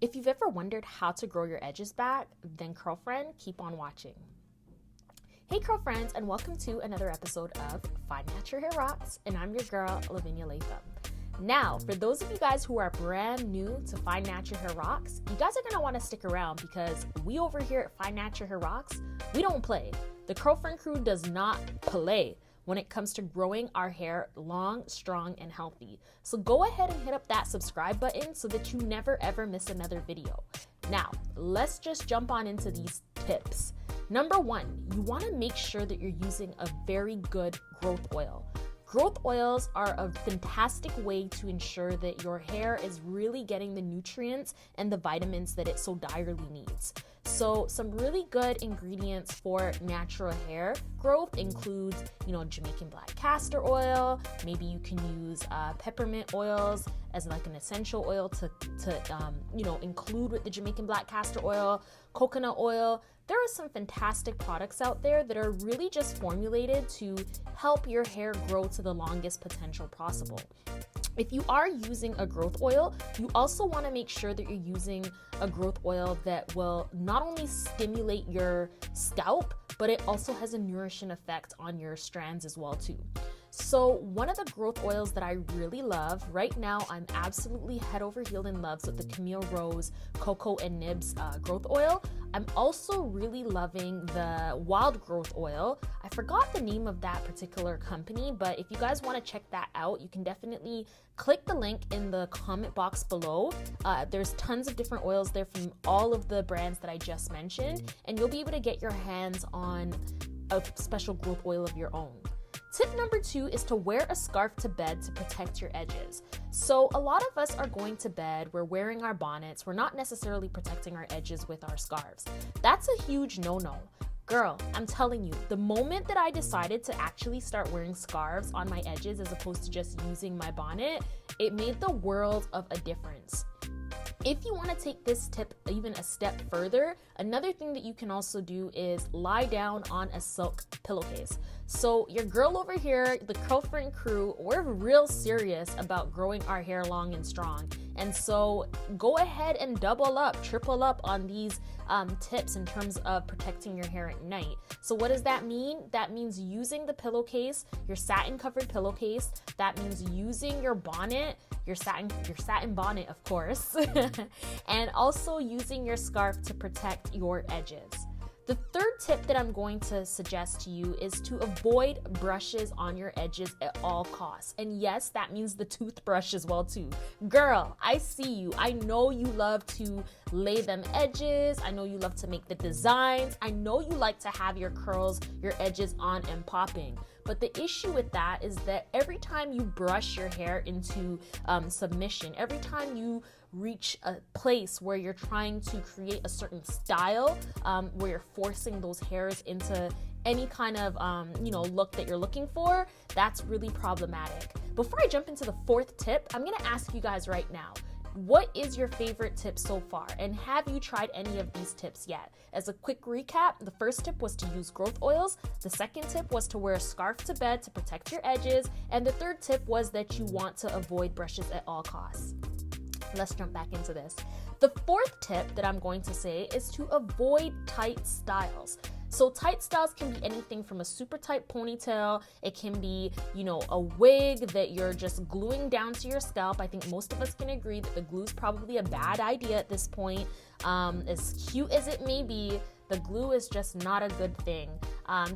If you've ever wondered how to grow your edges back, then Curlfriend, keep on watching. Hey Curlfriends, and welcome to another episode of FNHROCKS, and I'm your girl, Lavinia Latham. Now, for those of you guys who are brand new to FNHROCKS, you guys are going to want to stick around because we over here at FNHROCKS, we don't play. The Curlfriend crew does not play when it comes to growing our hair long, strong, and healthy. So go ahead and hit up that subscribe button so that you never ever miss another video. Now, let's just jump on into these tips. Number one, you want to make sure that you're using a very good growth oil. Growth oils are a fantastic way to ensure that your hair is really getting the nutrients and the vitamins that it so direly needs. So some really good ingredients for natural hair growth includes, Jamaican black castor oil. Maybe you can use peppermint oils as like an essential oil to include with the Jamaican black castor oil, coconut oil. There are some fantastic products out there that are really just formulated to help your hair grow to the longest potential possible. If you are using a growth oil, you also want to make sure that you're using a growth oil that will not only stimulate your scalp, but it also has a nourishing effect on your strands as well too. So one of the growth oils that I really love right now, I'm absolutely head over heel in love with the Camille Rose Cocoa and Nibs growth oil. I'm also really loving the Wild Growth Oil. I forgot the name of that particular company, but if you guys want to check that out, you can definitely click the link in the comment box below. There's tons of different oils there from all of the brands that I just mentioned, and you'll be able to get your hands on a special growth oil of your own. Tip number 2 is to wear a scarf to bed to protect your edges. So a lot of us are going to bed, we're wearing our bonnets, we're not necessarily protecting our edges with our scarves. That's a huge no-no. Girl, I'm telling you, the moment that I decided to actually start wearing scarves on my edges as opposed to just using my bonnet, it made the world of a difference. If you want to take this tip even a step further, another thing that you can also do is lie down on a silk pillowcase. So your girl over here, the Curlfriend crew, we're real serious about growing our hair long and strong. And so go ahead and double up, triple up on these tips in terms of protecting your hair at night. So what does that mean? That means using the pillowcase, your satin covered pillowcase. That means using your bonnet, your satin bonnet, of course, and also using your scarf to protect your edges. The third tip that I'm going to suggest to you is to avoid brushes on your edges at all costs. And yes, that means the toothbrush as well too. Girl, I see you. I know you love to lay them edges. I know you love to make the designs. I know you like to have your curls, your edges on and popping. But the issue with that is that every time you brush your hair into submission, every time you reach a place where you're trying to create a certain style, where you're forcing those hairs into any kind of look that you're looking for, that's really problematic. Before I jump into the fourth tip, I'm gonna ask you guys right now, what is your favorite tip so far? And have you tried any of these tips yet? As a quick recap, the first tip was to use growth oils. The second tip was to wear a scarf to bed to protect your edges. And the third tip was that you want to avoid brushes at all costs. Let's jump back into this. The fourth tip that I'm going to say is to avoid tight styles. So tight styles can be anything from a super tight ponytail. It can be, a wig that you're just gluing down to your scalp. I think most of us can agree that the glue is probably a bad idea at this point. As cute as it may be, the glue is just not a good thing.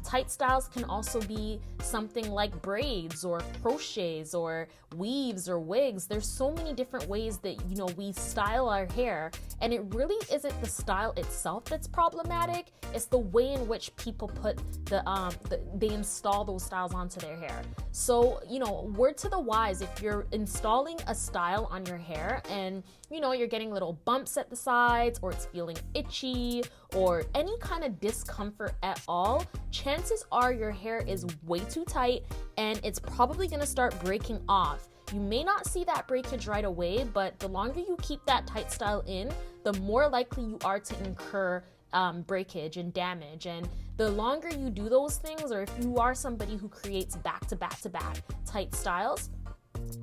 Tight styles can also be something like braids or crochets or weaves or wigs. There's so many different ways that, we style our hair, and it really isn't the style itself that's problematic. It's the way in which people put they install those styles onto their hair. So, word to the wise, if you're installing a style on your hair and, you're getting little bumps at the sides or it's feeling itchy or any kind of discomfort at all, chances are your hair is way too tight and it's probably going to start breaking off. You may not see that breakage right away, but the longer you keep that tight style in, the more likely you are to incur breakage and damage. And the longer you do those things, or if you are somebody who creates back to back to back tight styles,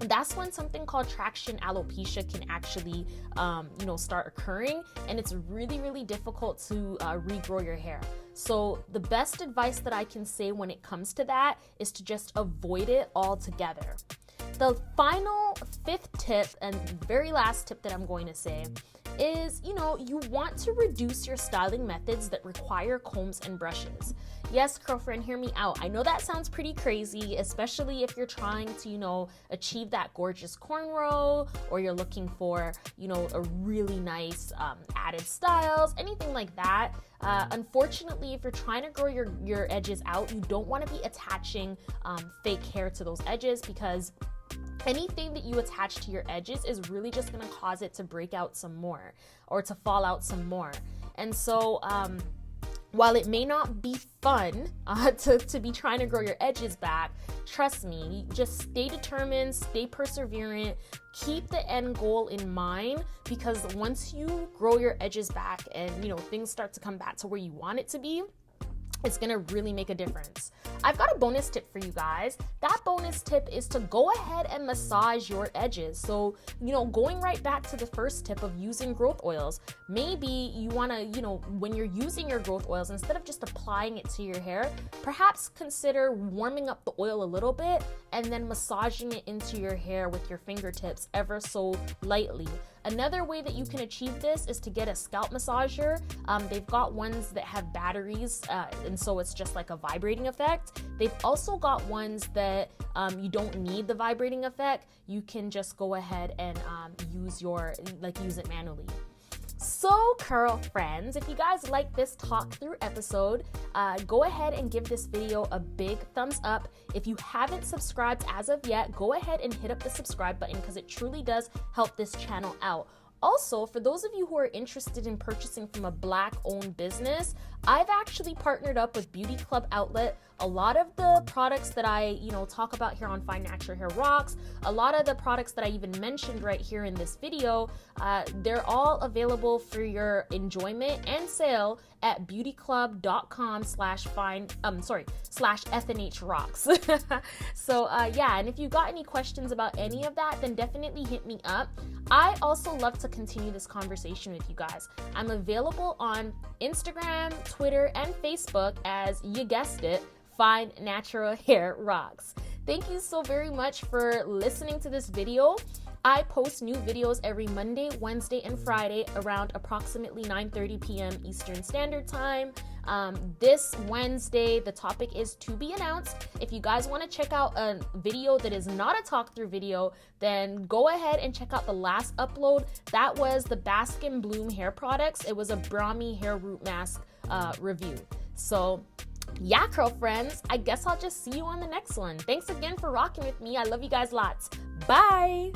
that's when something called traction alopecia can actually, start occurring, and it's really, really difficult to regrow your hair. So the best advice that I can say when it comes to that is to just avoid it altogether. The final 5th tip and very last tip that I'm going to say is, you want to reduce your styling methods that require combs and brushes. Yes, girlfriend, hear me out. I know that sounds pretty crazy, especially if you're trying to, achieve that gorgeous cornrow, or you're looking for, a really nice added styles, anything like that. Unfortunately, if you're trying to grow your edges out, you don't want to be attaching fake hair to those edges, because anything that you attach to your edges is really just going to cause it to break out some more or to fall out some more. And so while it may not be fun to be trying to grow your edges back, trust me, just stay determined, stay perseverant, keep the end goal in mind, because once you grow your edges back and things start to come back to where you want it to be, it's gonna really make a difference. I've got a bonus tip for you guys. That bonus tip is to go ahead and massage your edges. So, going right back to the first tip of using growth oils, maybe you wanna, when you're using your growth oils, instead of just applying it to your hair, perhaps consider warming up the oil a little bit and then massaging it into your hair with your fingertips ever so lightly. Another way that you can achieve this is to get a scalp massager. They've got ones that have batteries, and so it's just like a vibrating effect. They've also got ones that you don't need the vibrating effect. You can just go ahead and use it manually. So, curl friends, if you guys like this talk through episode, go ahead and give this video a big thumbs up. If you haven't subscribed as of yet, go ahead and hit up the subscribe button, because it truly does help this channel out. Also, for those of you who are interested in purchasing from a Black-owned business, I've actually partnered up with Beauty Club Outlet. A lot of the products that I, talk about here on Find Natural Hair Rocks, a lot of the products that I even mentioned right here in this video, they're all available for your enjoyment and sale at beautyclub.com/FNHROCKS. So and if you got any questions about any of that, then definitely hit me up. I also love to continue this conversation with you guys. I'm available on Instagram, Twitter, and Facebook as, you guessed it, Find Natural Hair Rocks. Thank you so very much for listening to this video. I post new videos every Monday, Wednesday, and Friday around approximately 9:30 p.m. Eastern Standard Time. This Wednesday, the topic is to be announced. If you guys want to check out a video that is not a talk-through video, then go ahead and check out the last upload. That was the Bask and Bloom hair products. It was a Brahmi hair root mask review. So yeah, curl friends, I guess I'll just see you on the next one. Thanks again for rocking with me. I love you guys lots. Bye.